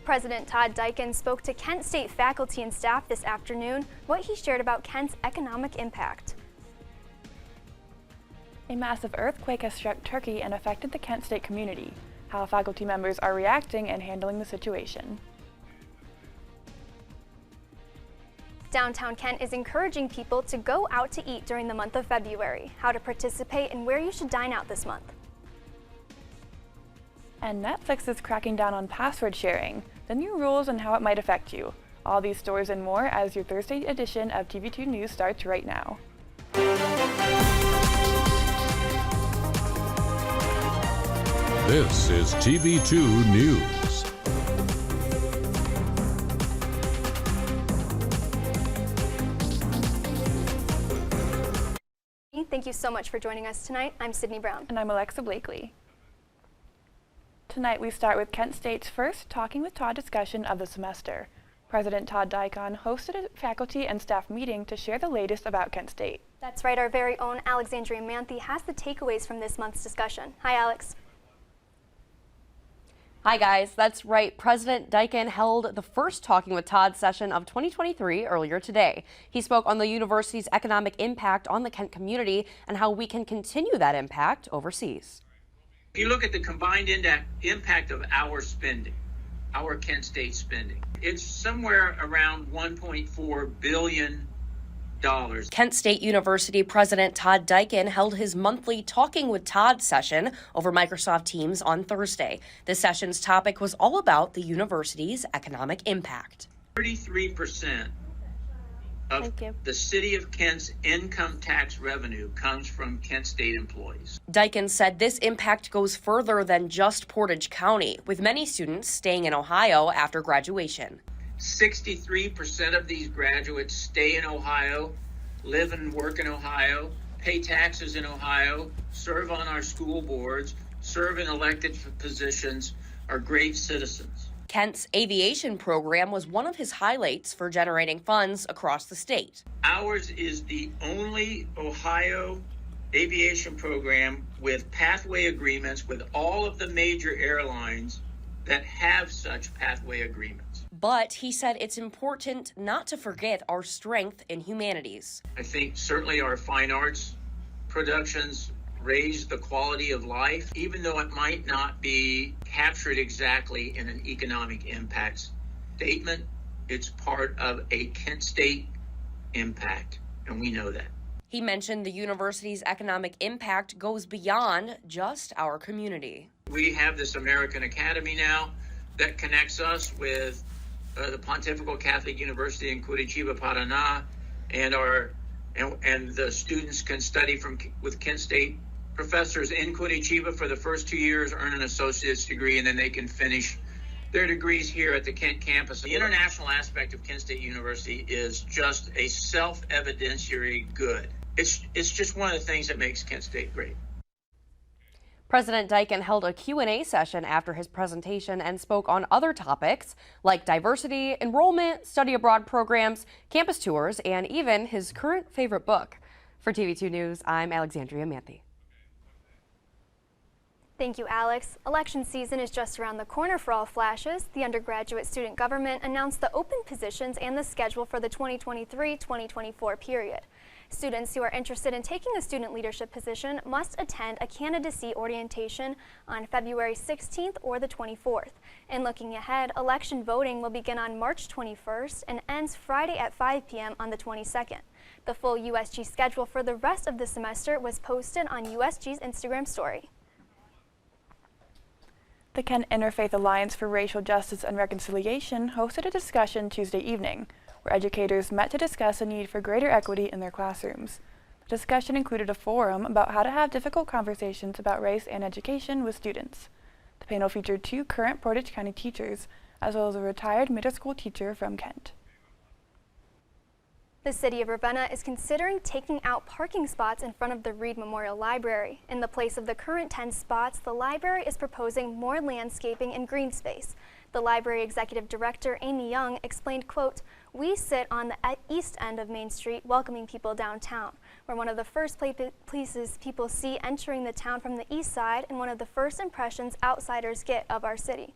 President Todd Dyken spoke to Kent State faculty and staff this afternoon, what he shared about Kent's economic impact. A massive earthquake has struck Turkey and affected the Kent State community, how faculty members are reacting and handling the situation. Downtown Kent is encouraging people to go out to eat during the month of February, how to participate and where you should dine out this month. And Netflix is cracking down on password sharing, the new rules and how it might affect you. All these stories and more as your Thursday edition of TV2 News starts right now. This is TV2 News. Thank you so much for joining us tonight. I'm Sydney Brown. And I'm Alexa Blakley. Tonight we start with Kent State's first Talking with Todd discussion of the semester. President Todd Dyken hosted a faculty and staff meeting to share the latest about Kent State. That's right, our very own Alexandria Manthey has the takeaways from this month's discussion. Hi, Alex. Hi guys, that's right. President Dyken held the first Talking with Todd session of 2023 earlier today. He spoke on the university's economic impact on the Kent community and how we can continue that impact overseas. If you look at the combined impact of our spending, our Kent State spending, it's somewhere around $1.4 billion. Kent State University President Todd Dyken held his monthly Talking with Todd session over Microsoft Teams on Thursday. The session's topic was all about the university's economic impact. 33% of the city of Kent's income tax revenue comes from Kent State employees. Dyken said this impact goes further than just Portage County, with many students staying in Ohio after graduation. 63% of these graduates stay in Ohio, live and work in Ohio, pay taxes in Ohio, serve on our school boards, serve in elected positions, are great citizens. Kent's aviation program was one of his highlights for generating funds across the state. Ours is the only Ohio aviation program with pathway agreements with all of the major airlines that have such pathway agreements. But he said it's important not to forget our strength in humanities. I think certainly our fine arts productions raise the quality of life, even though it might not be captured exactly in an economic impact statement. It's part of a Kent State impact, and we know that. He mentioned the university's economic impact goes beyond just our community. We have this American Academy now that connects us with the Pontifical Catholic University in Curitiba, Paraná, and the students can study with Kent State professors in Curitiba for the first 2 years, earn an associate's degree, and then they can finish their degrees here at the Kent campus. The international aspect of Kent State University is just a self-evidentiary good. It's just one of the things that makes Kent State great. President Dyken held a Q&A session after his presentation and spoke on other topics like diversity, enrollment, study abroad programs, campus tours, and even his current favorite book. For TV2 News, I'm Alexandria Manthey. Thank you, Alex. Election season is just around the corner for all flashes. The undergraduate student government announced the open positions and the schedule for the 2023-2024 period. Students who are interested in taking a student leadership position must attend a candidacy orientation on February 16th or the 24th. And looking ahead, election voting will begin on March 21st and ends Friday at 5 p.m. on the 22nd. The full USG schedule for the rest of the semester was posted on USG's Instagram story. The Kent Interfaith Alliance for Racial Justice and Reconciliation hosted a discussion Tuesday evening, where educators met to discuss a need for greater equity in their classrooms. The discussion included a forum about how to have difficult conversations about race and education with students. The panel featured 2 current Portage County teachers, as well as a retired middle school teacher from Kent. The city of Ravenna is considering taking out parking spots in front of the Reed Memorial Library. In the place of the current 10 spots, the library is proposing more landscaping and green space. The library executive director, Amy Young, explained, quote, "We sit on the east end of Main Street welcoming people downtown. We're one of the first places people see entering the town from the east side and one of the first impressions outsiders get of our city."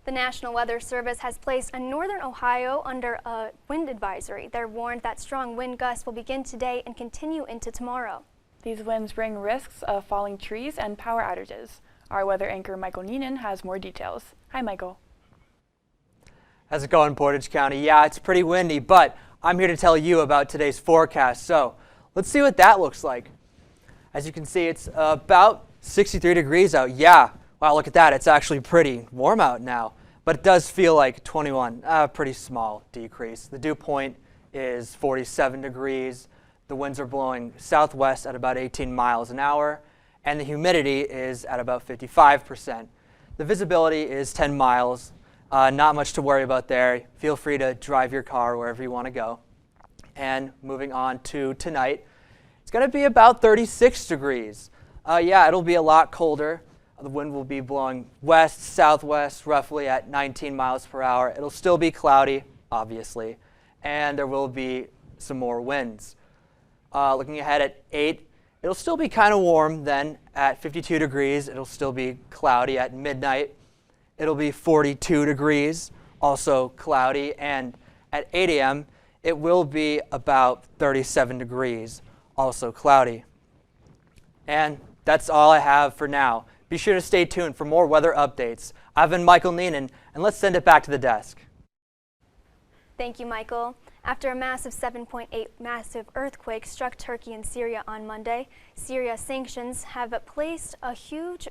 The National Weather Service has placed northern Ohio under a wind advisory. They're warned that strong wind gusts will begin today and continue into tomorrow. These winds bring risks of falling trees and power outages. Our weather anchor Michael Neenan has more details. Hi, Michael. How's it going, Portage County? Yeah, it's pretty windy, but I'm here to tell you about today's forecast. So let's see what that looks like. As you can see, it's about 63 degrees out. Yeah, wow, look at that. It's actually pretty warm out now, but it does feel like 21, pretty small decrease. The dew point is 47 degrees. The winds are blowing southwest at about 18 miles an hour, and the humidity is at about 55%. The visibility is 10 miles. Not much to worry about there. Feel free to drive your car wherever you want to go. And moving on to tonight, it's going to be about 36 degrees. Yeah, it'll be a lot colder. The wind will be blowing west, southwest, roughly at 19 miles per hour. It'll still be cloudy, obviously, and there will be some more winds. Looking ahead at 8, it'll still be kind of warm then at 52 degrees. It'll still be cloudy at midnight. It'll be 42 degrees, also cloudy, and at 8 a.m. it will be about 37 degrees, also cloudy. And that's all I have for now. Be sure to stay tuned for more weather updates. I've been Michael Neenan, and let's send it back to the desk. Thank you, Michael. After a massive 7.8 earthquake struck Turkey and Syria on Monday, Syria's sanctions have played a huge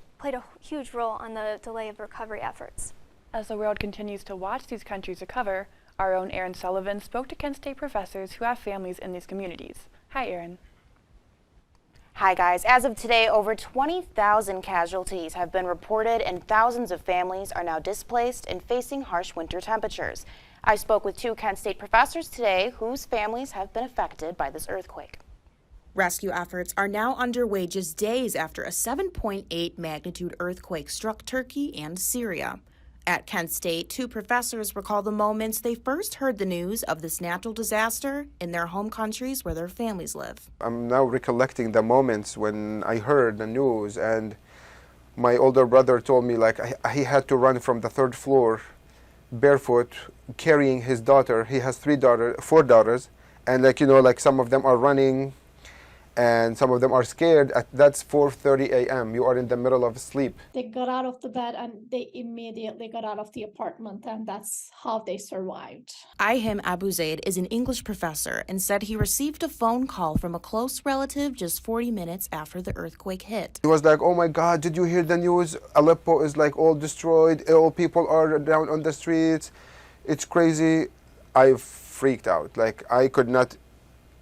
role on the delay of recovery efforts. As the world continues to watch these countries recover, our own Erin Sullivan spoke to Kent State professors who have families in these communities. Hi, Erin. Hi guys, as of today, over 20,000 casualties have been reported and thousands of families are now displaced and facing harsh winter temperatures. I spoke with 2 Kent State professors today whose families have been affected by this earthquake. Rescue efforts are now underway just days after a 7.8 magnitude earthquake struck Turkey and Syria. At Kent State, 2 professors recall the moments they first heard the news of this natural disaster in their home countries where their families live. I'm now recollecting the moments when I heard the news, and my older brother told me he had to run from the 3rd floor barefoot, carrying his daughter. He has 4 daughters, and some of them are running and some of them are scared. That's 4:30 a.m. You are in the middle of sleep. They got out of the bed and they immediately got out of the apartment, and that's how they survived. Ihim Abu Zaid is an English professor and said he received a phone call from a close relative just 40 minutes after the earthquake hit. He was like, "Oh my God, did you hear the news? Aleppo is all destroyed. All people are down on the streets. It's crazy." I freaked out. I could not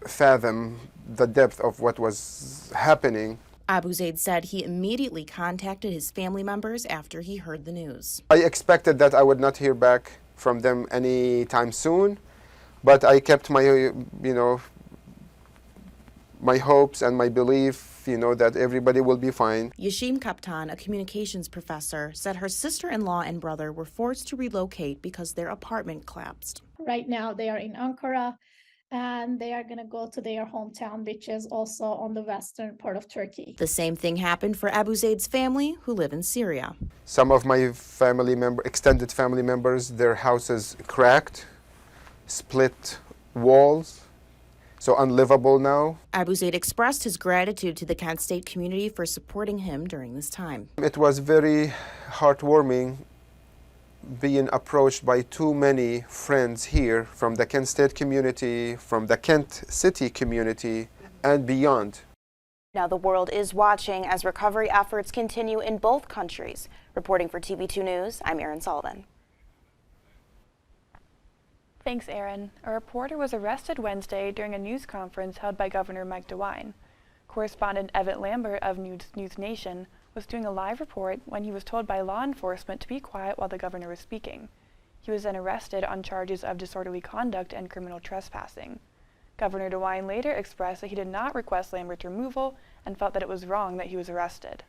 fathom the depth of what was happening. Abu Zaid said he immediately contacted his family members after he heard the news. I expected that I would not hear back from them anytime soon, but I kept my, my hopes and my belief, that everybody will be fine. Yashim Kaptan, a communications professor, said her sister-in-law and brother were forced to relocate because their apartment collapsed. Right now they are in Ankara, and they are going to go to their hometown, which is also on the western part of Turkey. The same thing happened for Abu Zaid's family, who live in Syria. Some of my extended family members, their houses cracked, split walls, so unlivable now. Abu Zaid expressed his gratitude to the Kent State community for supporting him during this time. It was very heartwarming being approached by too many friends here from the Kent State community, from the Kent City community, and beyond. Now the world is watching as recovery efforts continue in both countries. Reporting for TV2 News, I'm Erin Sullivan. Thanks, Erin. A reporter was arrested Wednesday during a news conference held by Governor Mike DeWine. Correspondent Evan Lambert of News Nation was doing a live report when he was told by law enforcement to be quiet while the governor was speaking. He was then arrested on charges of disorderly conduct and criminal trespassing. Governor DeWine later expressed that he did not request Lambert's removal and felt that it was wrong that he was arrested.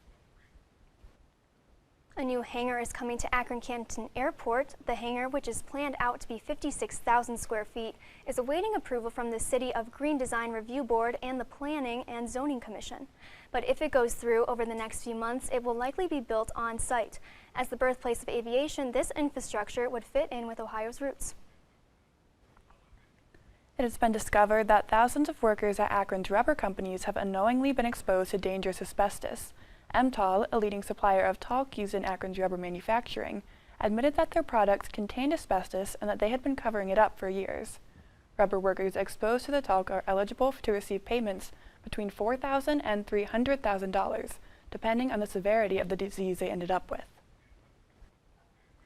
A new hangar is coming to Akron-Canton Airport. The hangar, which is planned out to be 56,000 square feet, is awaiting approval from the City of Green Design Review Board and the Planning and Zoning Commission. But if it goes through over the next few months, it will likely be built on site. As the birthplace of aviation, this infrastructure would fit in with Ohio's roots. It has been discovered that thousands of workers at Akron's rubber companies have unknowingly been exposed to dangerous asbestos. Mtall, a leading supplier of talc used in Akron's rubber manufacturing, admitted that their products contained asbestos and that they had been covering it up for years. Rubber workers exposed to the talc are eligible to receive payments between $4,000 and $300,000, depending on the severity of the disease they ended up with.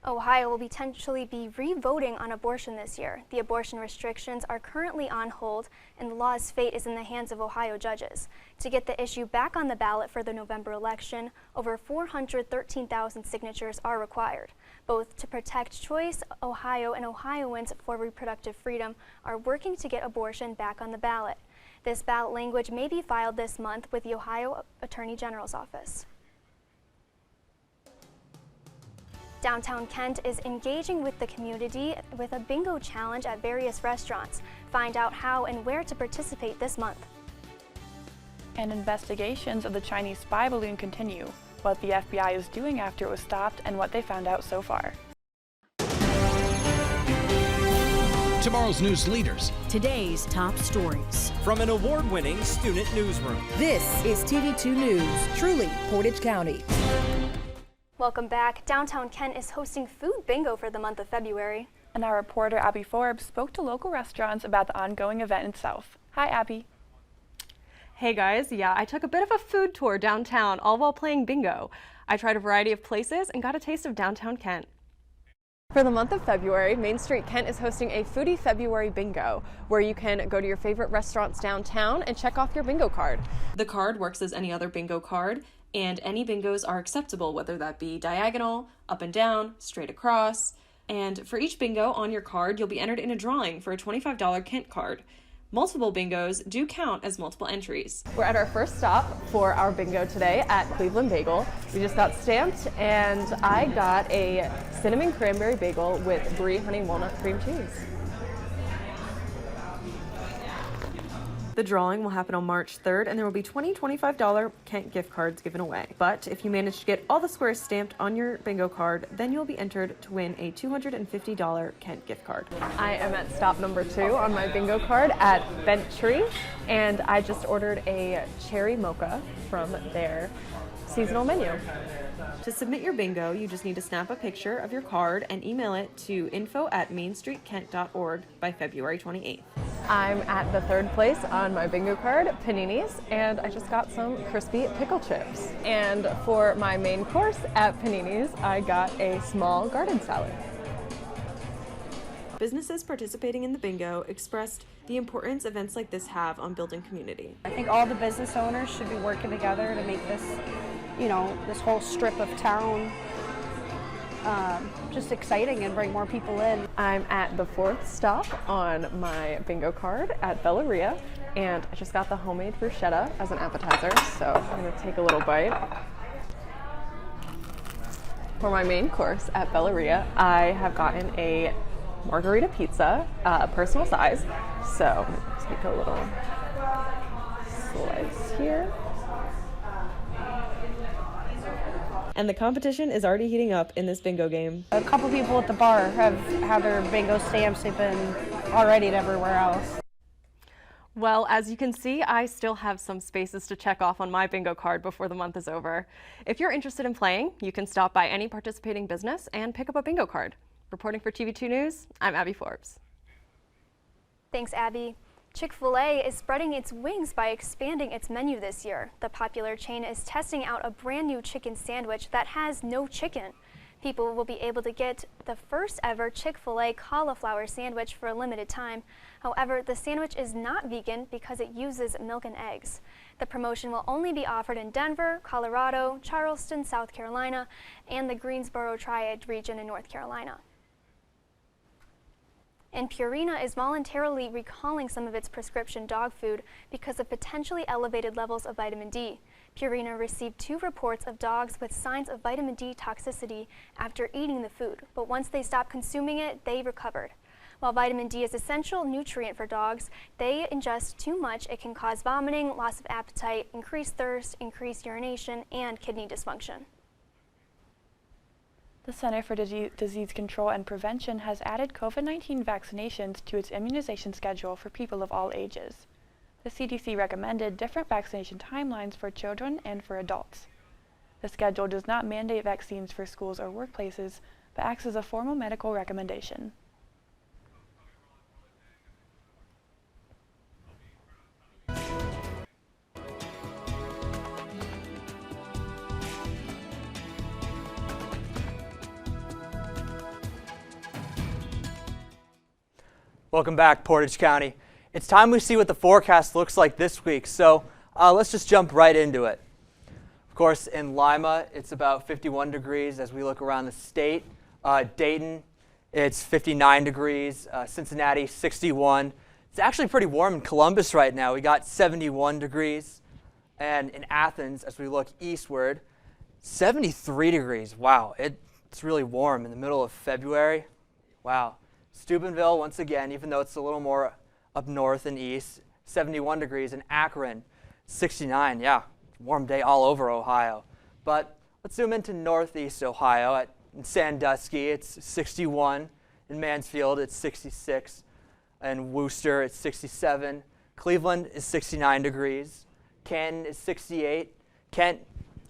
Ohio will potentially be re-voting on abortion this year. The abortion restrictions are currently on hold, and the law's fate is in the hands of Ohio judges. To get the issue back on the ballot for the November election, over 413,000 signatures are required. Both to protect choice, Ohio and Ohioans for reproductive freedom are working to get abortion back on the ballot. This ballot language may be filed this month with the Ohio Attorney General's office. Downtown Kent is engaging with the community with a bingo challenge at various restaurants. Find out how and where to participate this month. And investigations of the Chinese spy balloon continue, what the FBI is doing after it was stopped and what they found out so far. Tomorrow's news leaders. Today's top stories. From an award-winning student newsroom. This is TV2 News, truly Portage County. Welcome back. Downtown Kent is hosting food bingo for the month of February. And our reporter Abby Forbes spoke to local restaurants about the ongoing event itself. Hi, Abby. Hey guys, yeah, I took a bit of a food tour downtown, all while playing bingo. I tried a variety of places and got a taste of downtown Kent. For the month of February, Main Street Kent is hosting a Foodie February Bingo, where you can go to your favorite restaurants downtown and check off your bingo card. The card works as any other bingo card, and any bingos are acceptable, whether that be diagonal, up and down, straight across. And for each bingo on your card, you'll be entered in a drawing for a $25 Kent card. Multiple bingos do count as multiple entries. We're at our first stop for our bingo today at Cleveland Bagel. We just got stamped, and I got a cinnamon cranberry bagel with brie honey walnut cream cheese. The drawing will happen on March 3rd, and there will be $20, $25 Kent gift cards given away. But if you manage to get all the squares stamped on your bingo card, then you'll be entered to win a $250 Kent gift card. I am at stop number 2 on my bingo card at Bent Tree, and I just ordered a cherry mocha from their seasonal menu. To submit your bingo, you just need to snap a picture of your card and email it to info@mainstreetkent.org by February 28th. I'm at the 3rd place on my bingo card, Panini's, and I just got some crispy pickle chips. And for my main course at Panini's, I got a small garden salad. Businesses participating in the bingo expressed the importance events like this have on building community. I think all the business owners should be working together to make this, this whole strip of town just exciting and bring more people in. I'm at the 4th stop on my bingo card at Belleria, and I just got the homemade bruschetta as an appetizer, so I'm gonna take a little bite. For my main course at Belleria, I have gotten a margarita pizza, personal size, so I'm gonna take a little slice here. And the competition is already heating up in this bingo game. A couple people at the bar have had their bingo stamps. They've been already everywhere else. Well, as you can see, I still have some spaces to check off on my bingo card before the month is over. If you're interested in playing, you can stop by any participating business and pick up a bingo card. Reporting for TV2 News, I'm Abby Forbes. Thanks, Abby. Chick-fil-A is spreading its wings by expanding its menu this year. The popular chain is testing out a brand new chicken sandwich that has no chicken. People will be able to get the first ever Chick-fil-A cauliflower sandwich for a limited time. However, the sandwich is not vegan because it uses milk and eggs. The promotion will only be offered in Denver, Colorado, Charleston, South Carolina, and the Greensboro Triad region in North Carolina. And Purina is voluntarily recalling some of its prescription dog food because of potentially elevated levels of vitamin D. Purina received 2 reports of dogs with signs of vitamin D toxicity after eating the food, but once they stopped consuming it, they recovered. While vitamin D is an essential nutrient for dogs, they ingest too much, it can cause vomiting, loss of appetite, increased thirst, increased urination, and kidney dysfunction. The Center for Disease Control and Prevention has added COVID-19 vaccinations to its immunization schedule for people of all ages. The CDC recommended different vaccination timelines for children and for adults. The schedule does not mandate vaccines for schools or workplaces, but acts as a formal medical recommendation. Welcome back, Portage County. It's time we see what the forecast looks like this week, so let's just jump right into it. Of course, in Lima, it's about 51 degrees as we look around the state. Dayton, it's 59 degrees. Cincinnati, 61. It's actually pretty warm in Columbus right now. We got 71 degrees. And in Athens, as we look eastward, 73 degrees. Wow, it's really warm in the middle of February. Wow. Steubenville, once again, even though it's a little more up north and east, 71 degrees. In Akron, 69. Yeah, warm day all over Ohio. But let's zoom into northeast Ohio. In Sandusky, it's 61. In Mansfield, it's 66. In Worcester, it's 67. Cleveland is 69 degrees. Canton is 68. Kent,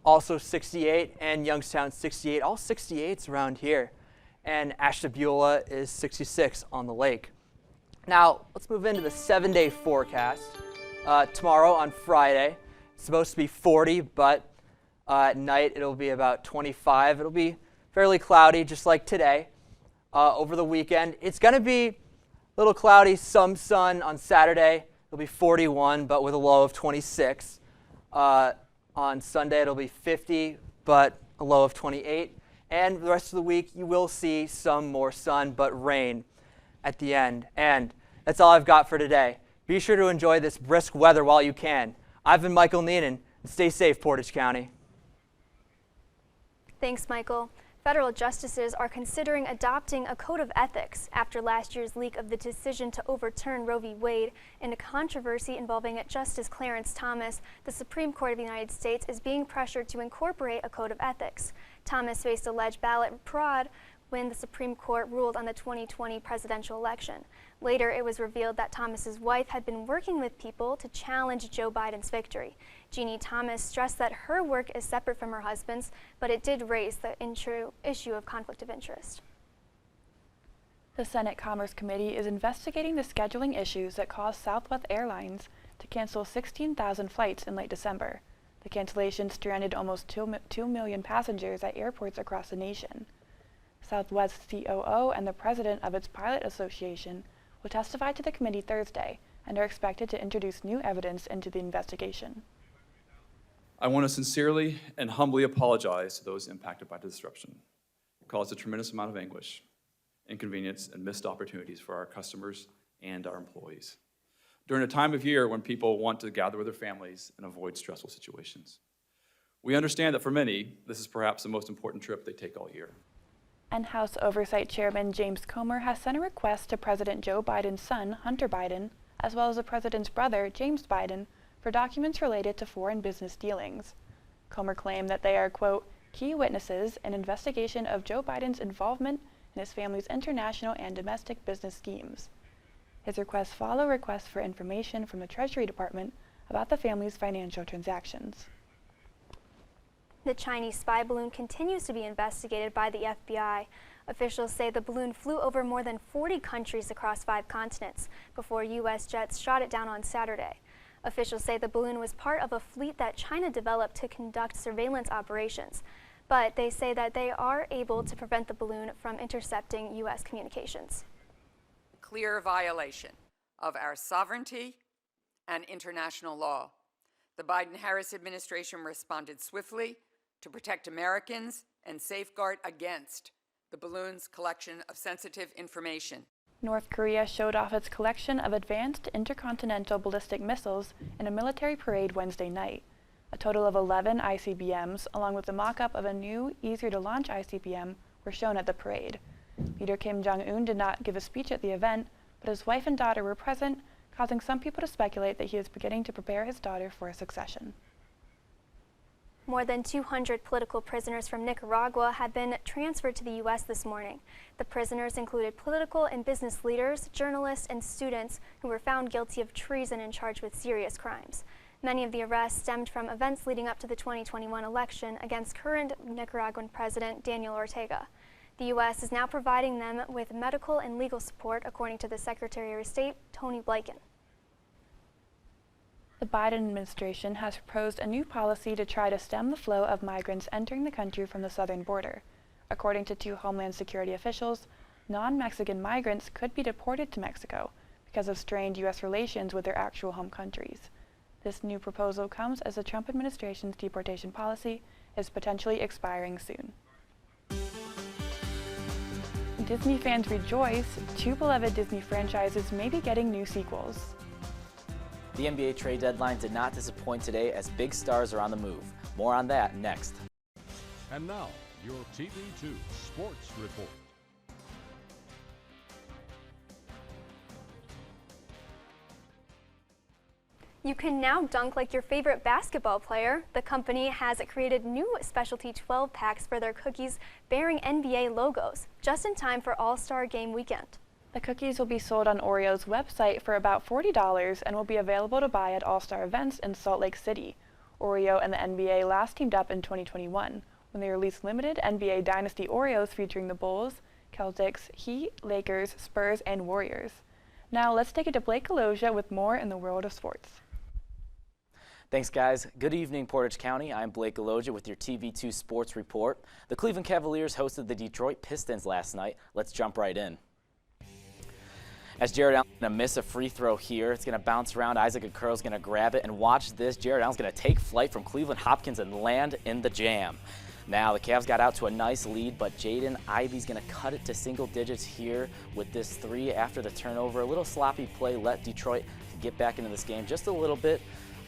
also 68. And Youngstown, 68. All 68s around here. And Ashtabula is 66 on the lake. Now, let's move into the 7-day forecast. Tomorrow on Friday, it's supposed to be 40, but at night it'll be about 25. It'll be fairly cloudy, just like today. Over the weekend, it's going to be a little cloudy, some sun on Saturday. It'll be 41, but with a low of 26. On Sunday, it'll be 50, but a low of 28. And the rest of the week, you will see some more sun, but rain at the end. And that's all I've got for today. Be sure to enjoy this brisk weather while you can. I've been Michael Neenan, and stay safe, Portage County. Thanks, Michael. Federal justices are considering adopting a code of ethics after last year's leak of the decision to overturn Roe v. Wade. In a controversy involving Justice Clarence Thomas, the Supreme Court of the United States is being pressured to incorporate a code of ethics. Thomas faced alleged ballot fraud when the Supreme Court ruled on the 2020 presidential election. Later, it was revealed that Thomas's wife had been working with people to challenge Joe Biden's victory. Jeannie Thomas stressed that her work is separate from her husband's, but it did raise the issue of conflict of interest. The Senate Commerce Committee is investigating the scheduling issues that caused Southwest Airlines to cancel 16,000 flights in late December. The cancellation stranded almost 2 million passengers at airports across the nation. Southwest COO and the president of its pilot association will testify to the committee Thursday and are expected to introduce new evidence into the investigation. I want to sincerely and humbly apologize to those impacted by the disruption. It caused a tremendous amount of anguish, inconvenience, and missed opportunities for our customers and our employees during a time of year when people want to gather with their families and avoid stressful situations. We understand that for many, this is perhaps the most important trip they take all year. And House Oversight Chairman James Comer has sent a request to President Joe Biden's son, Hunter Biden, as well as the president's brother, James Biden, for documents related to foreign business dealings. Comer claimed that they are, quote, key witnesses in investigation of Joe Biden's involvement in his family's international and domestic business schemes. His requests follow requests for information from the Treasury Department about the family's financial transactions. The Chinese spy balloon continues to be investigated by the FBI. Officials say the balloon flew over more than 40 countries across 5 continents before U.S. jets shot it down on Saturday. Officials say the balloon was part of a fleet that China developed to conduct surveillance operations, but they say that they are able to prevent the balloon from intercepting U.S. communications. Clear violation of our sovereignty and international law. The Biden-Harris administration responded swiftly to protect Americans and safeguard against the balloon's collection of sensitive information. North Korea showed off its collection of advanced intercontinental ballistic missiles in a military parade Wednesday night. A total of 11 ICBMs, along with the mock-up of a new, easier-to-launch ICBM, were shown at the parade. Leader Kim Jong-un did not give a speech at the event, but his wife and daughter were present, causing some people to speculate that he is beginning to prepare his daughter for a succession. More than 200 political prisoners from Nicaragua have been transferred to the U.S. this morning. The prisoners included political and business leaders, journalists, and students who were found guilty of treason and charged with serious crimes. Many of the arrests stemmed from events leading up to the 2021 election against current Nicaraguan President Daniel Ortega. The U.S. is now providing them with medical and legal support, according to the Secretary of State, Tony Blinken. The Biden administration has proposed a new policy to try to stem the flow of migrants entering the country from the southern border. According to two Homeland Security officials, non-Mexican migrants could be deported to Mexico because of strained U.S. relations with their actual home countries. This new proposal comes as the Trump administration's deportation policy is potentially expiring soon. Disney fans rejoice. Two beloved Disney franchises may be getting new sequels. The NBA trade deadline did not disappoint today as big stars are on the move. More on that next. And now, your TV2 Sports Report. You can now dunk like your favorite basketball player. The company has created new specialty 12 packs for their cookies bearing NBA logos, just in time for All-Star Game weekend. The cookies will be sold on Oreo's website for about $40 and will be available to buy at All-Star events in Salt Lake City. Oreo and the NBA last teamed up in 2021 when they released limited NBA Dynasty Oreos featuring the Bulls, Celtics, Heat, Lakers, Spurs, and Warriors. Now let's take it to Blake Goloja with more in the world of sports. Thanks, guys. Good evening, Portage County. I'm Blake Goloja with your TV2 Sports Report. The Cleveland Cavaliers hosted the Detroit Pistons last night. Let's jump right in. As Jared Allen's going to miss a free throw here, it's going to bounce around. Isaac Okoro's going to grab it, and watch this. Jared Allen's going to take flight from Cleveland Hopkins and land in the jam. Now the Cavs got out to a nice lead, but Jaden Ivey's going to cut it to single digits here with this three after the turnover. A little sloppy play let Detroit get back into this game just a little bit,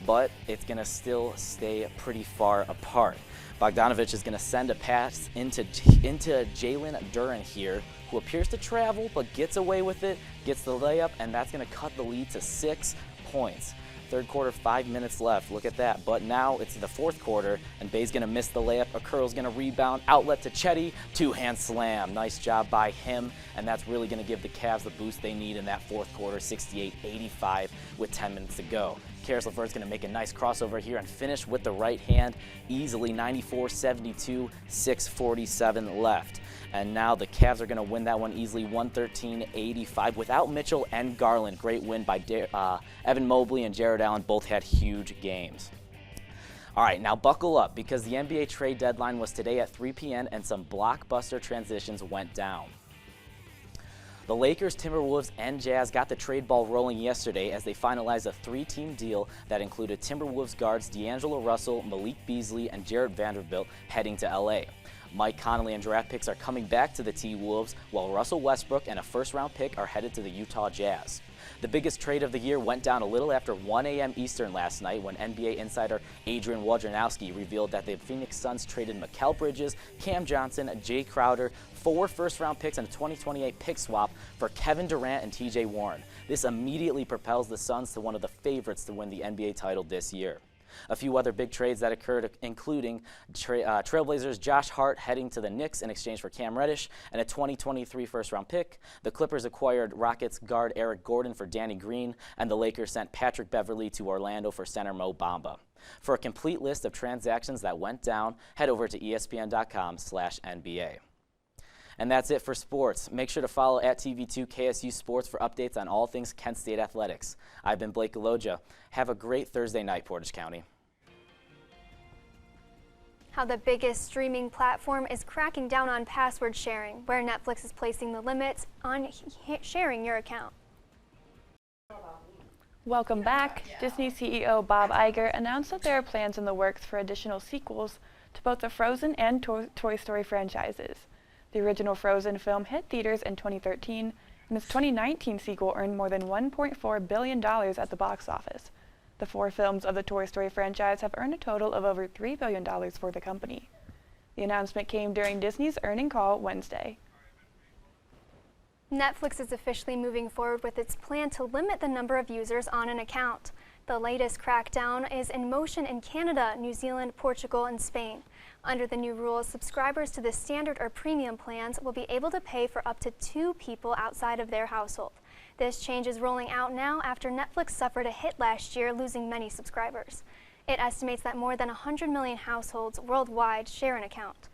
but it's going to still stay pretty far apart. Bogdanovich is going to send a pass into Jalen Duren here, who appears to travel but gets away with it, gets the layup, and that's going to cut the lead to 6 points. Third quarter, 5 minutes left. Look at that. But now it's the fourth quarter, and Bay's going to miss the layup. Okoro's going to rebound. Outlet to Chetty. Two-hand slam. Nice job by him, and that's really going to give the Cavs the boost they need in that fourth quarter, 68-85 with 10 minutes to go. Karis LeVert's going to make a nice crossover here and finish with the right hand easily, 94-72, 6:47 left. And now the Cavs are going to win that one easily, 113-85 without Mitchell and Garland. Great win by Evan Mobley and Jared Allen. Both had huge games. All right, now buckle up because the NBA trade deadline was today at 3 p.m. and some blockbuster transitions went down. The Lakers, Timberwolves, and Jazz got the trade ball rolling yesterday as they finalized a 3-team deal that included Timberwolves guards D'Angelo Russell, Malik Beasley, and Jared Vanderbilt heading to LA. Mike Conley and draft picks are coming back to the T-Wolves, while Russell Westbrook and a first-round pick are headed to the Utah Jazz. The biggest trade of the year went down a little after 1 a.m. Eastern last night when NBA insider Adrian Wojnarowski revealed that the Phoenix Suns traded Mikal Bridges, Cam Johnson, Jay Crowder, 4 first-round picks and a 2028 pick swap for Kevin Durant and TJ Warren. This immediately propels the Suns to one of the favorites to win the NBA title this year. A few other big trades that occurred, including Trailblazers' Josh Hart heading to the Knicks in exchange for Cam Reddish and a 2023 first-round pick. The Clippers acquired Rockets guard Eric Gordon for Danny Green, and the Lakers sent Patrick Beverley to Orlando for center Mo Bamba. For a complete list of transactions that went down, head over to ESPN.com/NBA. And that's it for sports. Make sure to follow at TV2 KSU Sports for updates on all things Kent State athletics. I've been Blake Goloja. Have a great Thursday night, Portage County. How the biggest streaming platform is cracking down on password sharing, where Netflix is placing the limits on sharing your account. Welcome back. Disney CEO Bob Iger announced that there are plans in the works for additional sequels to both the Frozen and Toy Story franchises. The original Frozen film hit theaters in 2013, and and its 2019 sequel earned more than $1.4 billion at the box office. The 4 films of the Toy Story franchise have earned a total of over $3 billion for the company. The announcement came during Disney's earnings call Wednesday. Netflix is officially moving forward with its plan to limit the number of users on an account. The latest crackdown is in motion in Canada, New Zealand, Portugal, and Spain. Under the new rules, subscribers to the standard or premium plans will be able to pay for up to 2 people outside of their household. This change is rolling out now after Netflix suffered a hit last year, losing many subscribers. It estimates that more than 100 million households worldwide share an account.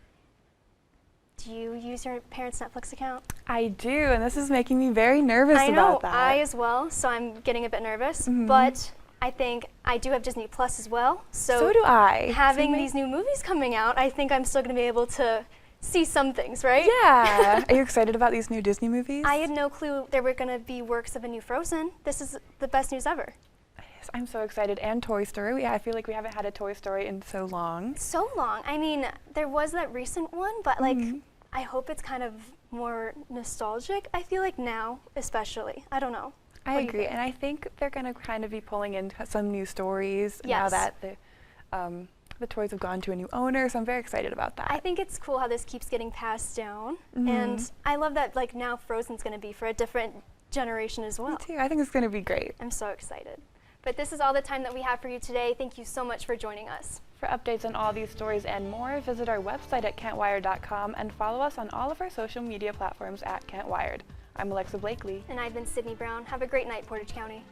Do you use your parents' Netflix account? I do, and this is making me very nervous about that. I as well, so I'm getting a bit nervous, but I think I do have Disney Plus as well. So do I. Having these new movies coming out, I think I'm still going to be able to see some things, right? Yeah. Are you excited about these new Disney movies? I had no clue there were going to be works of a new Frozen. This is the best news ever. Yes, I'm so excited. And Toy Story. I feel like we haven't had a Toy Story in so long. So long. I mean, there was that recent one, but like, I hope it's kind of more nostalgic. I feel like now, especially. I don't know. I agree, and I think they're going to kind of be pulling in some new stories now that the toys have gone to a new owner, so I'm very excited about that. I think it's cool how this keeps getting passed down, and I love that like now Frozen's going to be for a different generation as well. Me too. I think it's going to be great. I'm so excited. But this is all the time that we have for you today. Thank you so much for joining us. For updates on all these stories and more, visit our website at KentWired.com and follow us on all of our social media platforms at KentWired. I'm Alexa Blakley. And I've been Sydney Brown. Have a great night, Portage County.